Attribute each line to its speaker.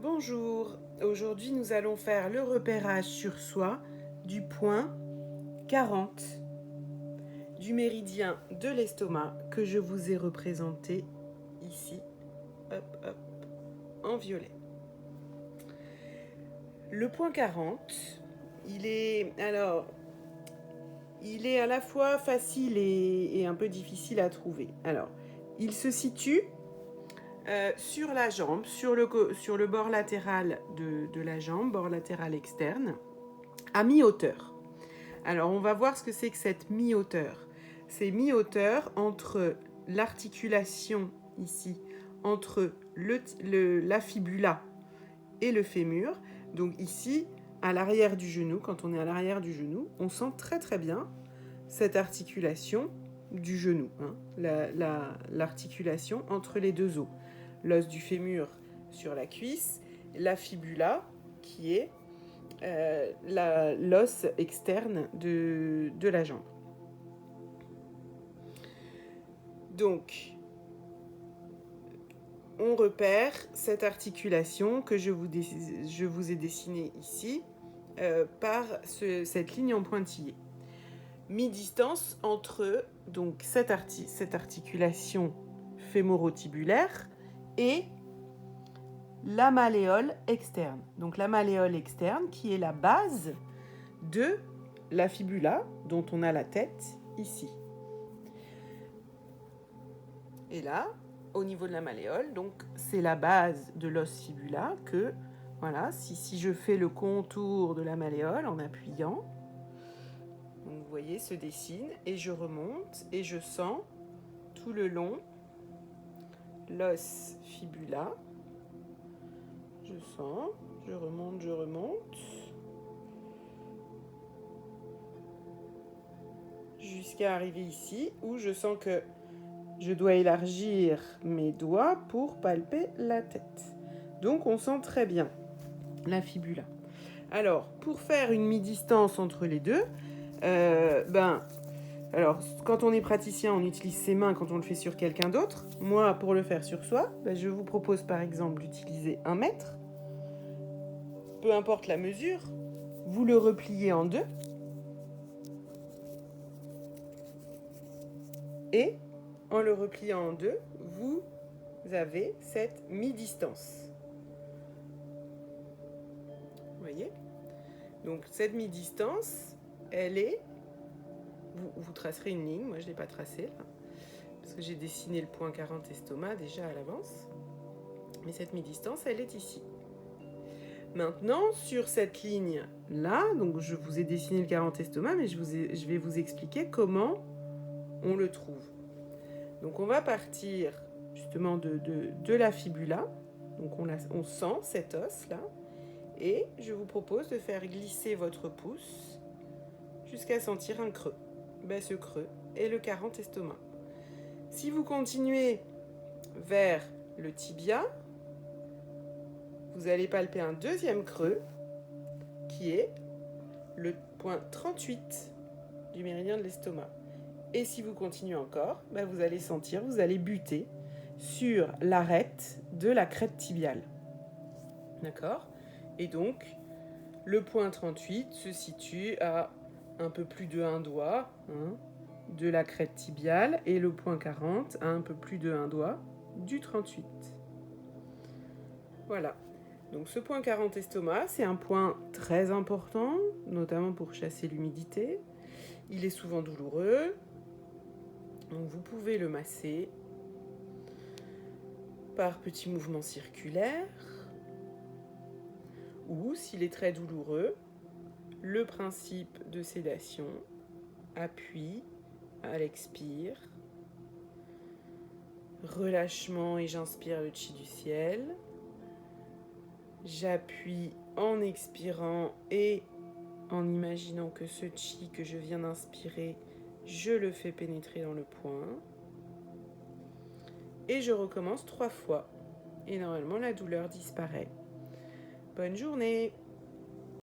Speaker 1: Bonjour, aujourd'hui nous allons faire le repérage sur soi du point 40 du méridien de l'estomac que je vous ai représenté ici, en violet. Le point 40, il est à la fois facile et un peu difficile à trouver. Alors, il se situe sur la jambe, sur le bord latéral de la jambe, bord latéral externe, à mi-hauteur. Alors, on va voir ce que c'est que cette mi-hauteur. C'est mi-hauteur entre l'articulation ici, entre la fibula et le fémur. Donc ici, à l'arrière du genou, quand on est à l'arrière du genou, on sent très très bien cette articulation du genou, l'articulation entre les deux os. L'os du fémur sur la cuisse, la fibula qui est l'os externe de la jambe. Donc, on repère cette articulation que je vous ai dessinée ici par cette ligne en pointillé. Mi-distance entre donc, cette articulation fémorotibulaire et la malléole externe. Donc la malléole externe qui est la base de la fibula dont on a la tête ici. Et là, au niveau de la malléole, donc c'est la base de l'os fibula que, voilà, si je fais le contour de la malléole en appuyant, donc vous voyez, se dessine et je remonte et je sens tout le long l'os fibula. Je sens, je remonte. Jusqu'à arriver ici où je sens que je dois élargir mes doigts pour palper la tête. Donc on sent très bien la fibula. Alors, pour faire une mi-distance entre les deux, alors, quand on est praticien, on utilise ses mains quand on le fait sur quelqu'un d'autre. Moi, pour le faire sur soi, je vous propose par exemple d'utiliser 1 mètre. Peu importe la mesure, vous le repliez en deux. Et en le repliant en deux, vous avez cette mi-distance. Vous voyez ? Donc cette mi-distance, elle est... Vous tracerez une ligne, moi je ne l'ai pas tracée là, parce que j'ai dessiné le point 40 estomac déjà à l'avance. Mais cette mi-distance, elle est ici. Maintenant, sur cette ligne-là, donc je vous ai dessiné le 40 estomac, mais je vais vous expliquer comment on le trouve. Donc on va partir justement de la fibula, donc on sent cet os-là, et je vous propose de faire glisser votre pouce jusqu'à sentir un creux. Ce creux est le 40 estomac. Si vous continuez vers le tibia, vous allez palper un deuxième creux qui est le point 38 du méridien de l'estomac. Et si vous continuez encore, vous allez sentir, vous allez buter sur l'arête de la crête tibiale. D'accord ? Et donc, le point 38 se situe à un peu plus de 1 doigt de la crête tibiale et le point 40 à un peu plus de 1 doigt du 38. Voilà. Donc ce point 40 estomac, c'est un point très important, notamment pour chasser l'humidité. Il est souvent douloureux. Donc vous pouvez le masser par petits mouvements circulaires. Ou, s'il est très douloureux, le principe de sédation, appui à l'expire, relâchement et j'inspire le chi du ciel. J'appuie en expirant et en imaginant que ce chi que je viens d'inspirer, je le fais pénétrer dans le point. Et je recommence 3 fois. Et normalement, la douleur disparaît. Bonne journée!